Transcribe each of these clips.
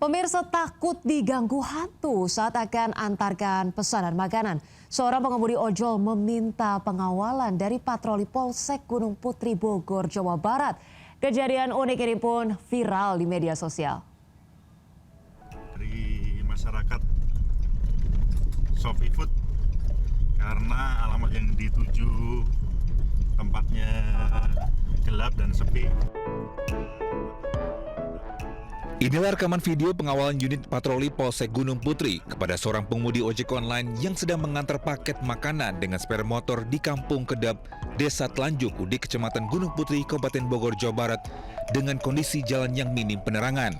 Pemirsa takut diganggu hantu saat akan antarkan pesanan makanan. Seorang pengemudi ojol meminta pengawalan dari patroli Polsek Gunung Putri Bogor, Jawa Barat. Kejadian unik ini pun viral di media sosial. Dari masyarakat Shopee Food karena alamat yang dituju tempatnya gelap dan sepi. Inilah rekaman video pengawalan unit patroli Polsek Gunung Putri kepada seorang pengemudi ojek online yang sedang mengantar paket makanan dengan sepeda motor di Kampung Kedap, Desa Telanjung, di Kecamatan Gunung Putri, Kabupaten Bogor, Jawa Barat, dengan kondisi jalan yang minim penerangan.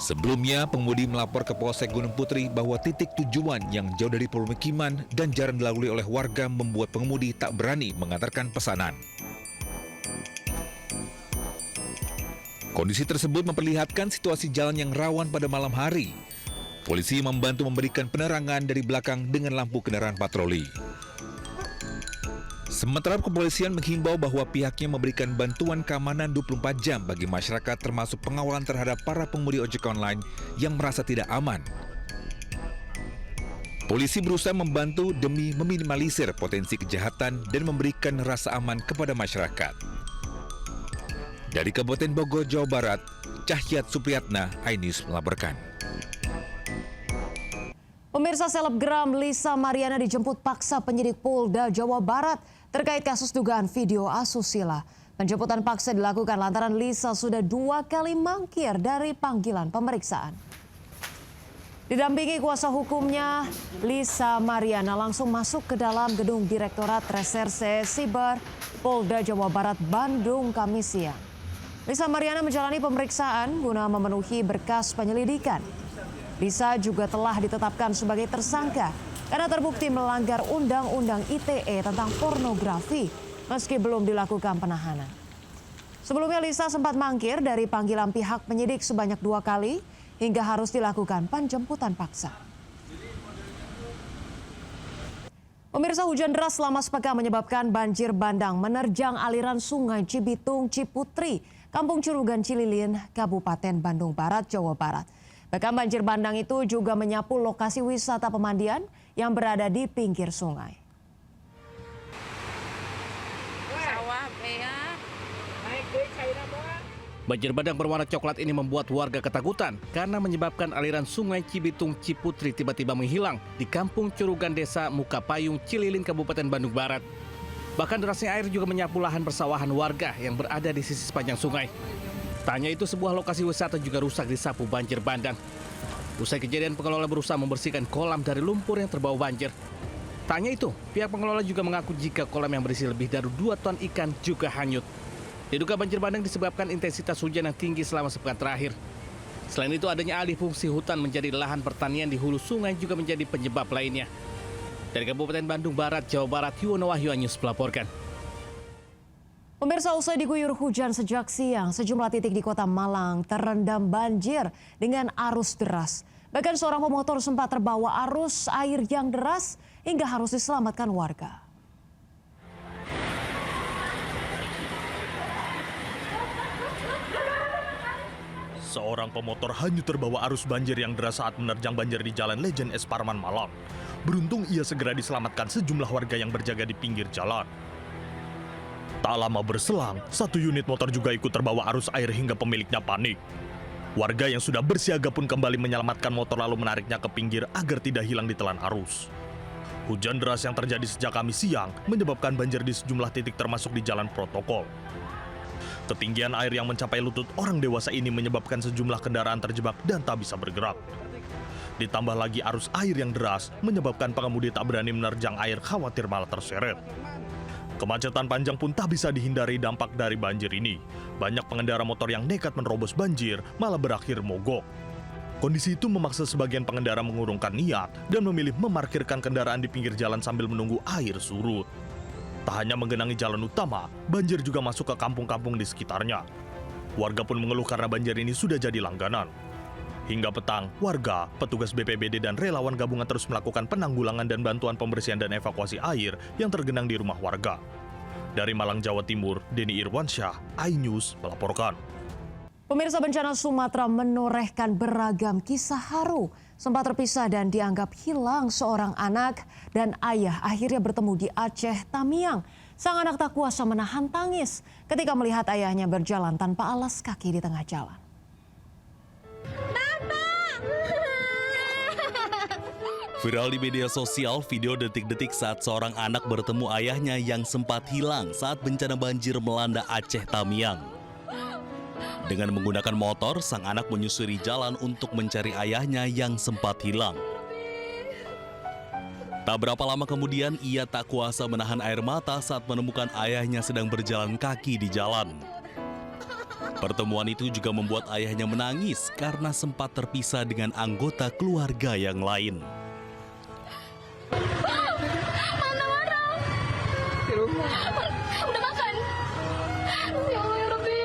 Sebelumnya, pengemudi melapor ke Polsek Gunung Putri bahwa titik tujuan yang jauh dari permukiman dan jarang dilalui oleh warga membuat pengemudi tak berani mengantarkan pesanan. Kondisi tersebut memperlihatkan situasi jalan yang rawan pada malam hari. Polisi membantu memberikan penerangan dari belakang dengan lampu kendaraan patroli. Sementara kepolisian menghimbau bahwa pihaknya memberikan bantuan keamanan 24 jam bagi masyarakat termasuk pengawalan terhadap para pengemudi ojek online yang merasa tidak aman. Polisi berusaha membantu demi meminimalisir potensi kejahatan dan memberikan rasa aman kepada masyarakat. Dari Kabupaten Bogor, Jawa Barat, Cahyat Supriyatna, iNews melaporkan. Pemirsa, selebgram Lisa Mariana dijemput paksa penyidik Polda Jawa Barat terkait kasus dugaan video asusila. Penjemputan paksa dilakukan lantaran Lisa sudah 2 kali mangkir dari panggilan pemeriksaan. Didampingi kuasa hukumnya, Lisa Mariana langsung masuk ke dalam gedung Direktorat Reserse Siber Polda Jawa Barat, Bandung, Kamis siang. Lisa Mariana menjalani pemeriksaan guna memenuhi berkas penyelidikan. Lisa juga telah ditetapkan sebagai tersangka karena terbukti melanggar Undang-Undang ITE tentang pornografi meski belum dilakukan penahanan. Sebelumnya Lisa sempat mangkir dari panggilan pihak penyidik sebanyak 2 kali hingga harus dilakukan penjemputan paksa. Pemirsa, hujan deras selama sepekan menyebabkan banjir bandang menerjang aliran sungai Cibitung Ciputri, Kampung Curugan Cililin, Kabupaten Bandung Barat, Jawa Barat. Bahkan banjir bandang itu juga menyapu lokasi wisata pemandian yang berada di pinggir sungai. Banjir bandang berwarna coklat ini membuat warga ketakutan karena menyebabkan aliran sungai Cibitung Ciputri tiba-tiba menghilang di Kampung Curugan Desa Mukapayung, Cililin, Kabupaten Bandung Barat. Bahkan derasnya air juga menyapu lahan persawahan warga yang berada di sisi sepanjang sungai. Tak hanya itu, sebuah lokasi wisata juga rusak disapu banjir bandang. Usai kejadian, pengelola berusaha membersihkan kolam dari lumpur yang terbawa banjir. Tak hanya itu, pihak pengelola juga mengaku jika kolam yang berisi lebih dari 2 ton ikan juga hanyut. Diduga banjir bandang disebabkan intensitas hujan yang tinggi selama sepekan terakhir. Selain itu, adanya alih fungsi hutan menjadi lahan pertanian di hulu sungai juga menjadi penyebab lainnya. Dari Kabupaten Bandung Barat, Jawa Barat, Yuwono Wahyu iNews melaporkan. Pemirsa, usai diguyur hujan sejak siang, sejumlah titik di Kota Malang terendam banjir dengan arus deras. Bahkan seorang pemotor sempat terbawa arus air yang deras hingga harus diselamatkan warga. Seorang pemotor hanyut terbawa arus banjir yang deras saat menerjang banjir di Jalan Legend Es Parman, Malang. Beruntung ia segera diselamatkan sejumlah warga yang berjaga di pinggir jalan. Tak lama berselang, 1 unit motor juga ikut terbawa arus air hingga pemiliknya panik. Warga yang sudah bersiaga pun kembali menyelamatkan motor lalu menariknya ke pinggir agar tidak hilang ditelan arus. Hujan deras yang terjadi sejak Kamis siang menyebabkan banjir di sejumlah titik termasuk di jalan protokol. Ketinggian air yang mencapai lutut orang dewasa ini menyebabkan sejumlah kendaraan terjebak dan tak bisa bergerak. Ditambah lagi arus air yang deras menyebabkan pengemudi tak berani menerjang air khawatir malah terseret. Kemacetan panjang pun tak bisa dihindari dampak dari banjir ini. Banyak pengendara motor yang nekat menerobos banjir malah berakhir mogok. Kondisi itu memaksa sebagian pengendara mengurungkan niat dan memilih memarkirkan kendaraan di pinggir jalan sambil menunggu air surut. Tak hanya menggenangi jalan utama, banjir juga masuk ke kampung-kampung di sekitarnya. Warga pun mengeluh karena banjir ini sudah jadi langganan. Hingga petang, warga, petugas BPBD dan relawan gabungan terus melakukan penanggulangan dan bantuan pembersihan dan evakuasi air yang tergenang di rumah warga. Dari Malang, Jawa Timur, Denny Irwansyah, iNews melaporkan. Pemirsa, bencana Sumatera menorehkan beragam kisah haru. Sempat terpisah dan dianggap hilang seorang anak dan ayah akhirnya bertemu di Aceh Tamiang. Sang anak tak kuasa menahan tangis ketika melihat ayahnya berjalan tanpa alas kaki di tengah jalan. Viral di media sosial video detik-detik saat seorang anak bertemu ayahnya yang sempat hilang saat bencana banjir melanda Aceh Tamiang. Dengan menggunakan motor, sang anak menyusuri jalan untuk mencari ayahnya yang sempat hilang. Tak berapa lama kemudian, ia tak kuasa menahan air mata saat menemukan ayahnya sedang berjalan kaki di jalan. Pertemuan itu juga membuat ayahnya menangis karena sempat terpisah dengan anggota keluarga yang lain. Mana orang? Di rumah. Udah makan? Ya Allah ya Rabbi.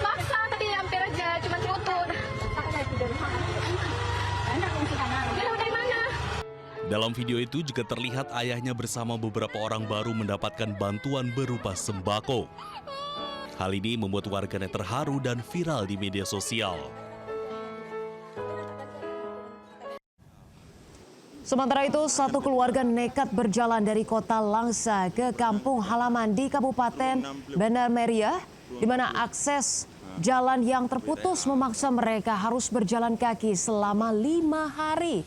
Maksa tadi hampir aja, cuma kotor. Dia dari mana? Dalam video itu juga terlihat ayahnya bersama beberapa orang baru mendapatkan bantuan berupa sembako. Hal ini membuat warganet terharu dan viral di media sosial. Sementara itu, satu keluarga nekat berjalan dari kota Langsa ke kampung halaman di Kabupaten Banda Meriah, di mana akses jalan yang terputus memaksa mereka harus berjalan kaki selama 5 hari.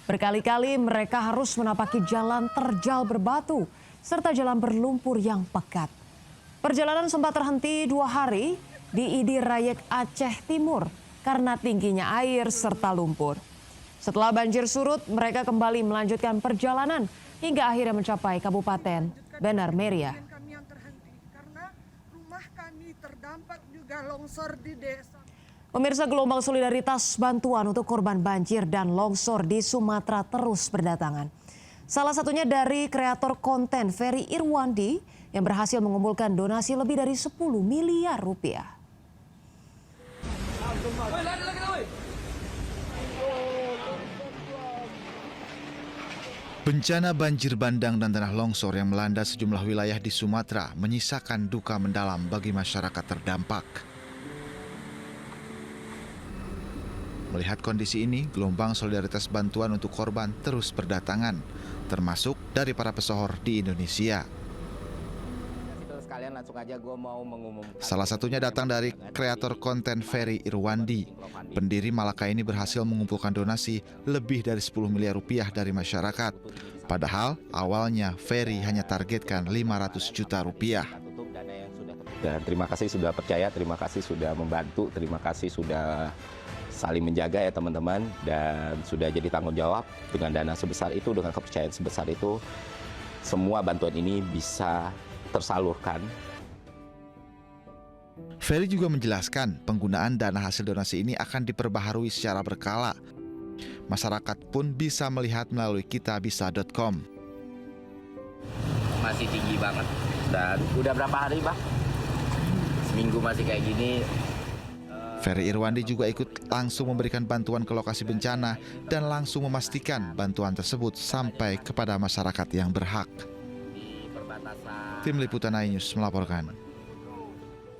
Berkali-kali mereka harus menapaki jalan terjal berbatu, serta jalan berlumpur yang pekat. Perjalanan sempat terhenti 2 hari di Idi Rayek, Aceh Timur, karena tingginya air serta lumpur. Setelah banjir surut, mereka kembali melanjutkan perjalanan hingga akhirnya mencapai Kabupaten Banda Meriah. Kami yang terhenti karena rumah kami terdampak juga longsor di desa. Pemirsa, gelombang solidaritas bantuan untuk korban banjir dan longsor di Sumatera terus berdatangan. Salah satunya dari kreator konten Ferry Irwandi yang berhasil mengumpulkan donasi lebih dari 10 miliar rupiah. Bencana banjir bandang dan tanah longsor yang melanda sejumlah wilayah di Sumatera menyisakan duka mendalam bagi masyarakat terdampak. Melihat kondisi ini, gelombang solidaritas bantuan untuk korban terus berdatangan, termasuk dari para pesohor di Indonesia. Salah satunya datang dari kreator konten Ferry Irwandi. Pendiri Malaka ini berhasil mengumpulkan donasi lebih dari 10 miliar rupiah dari masyarakat. Padahal awalnya Ferry hanya targetkan 500 juta rupiah. Dan terima kasih sudah percaya, terima kasih sudah membantu, terima kasih sudah saling menjaga ya teman-teman. Dan sudah jadi tanggung jawab dengan dana sebesar itu, dengan kepercayaan sebesar itu. Semua bantuan ini bisa tersalurkan. Ferry juga menjelaskan penggunaan dana hasil donasi ini akan diperbaharui secara berkala. Masyarakat pun bisa melihat melalui kitabisa.com. Masih tinggi banget. Dan udah berapa hari, Pak? Seminggu masih kayak gini. Ferry Irwandi juga ikut langsung memberikan bantuan ke lokasi bencana dan langsung memastikan bantuan tersebut sampai kepada masyarakat yang berhak. Tim Liputan iNews melaporkan.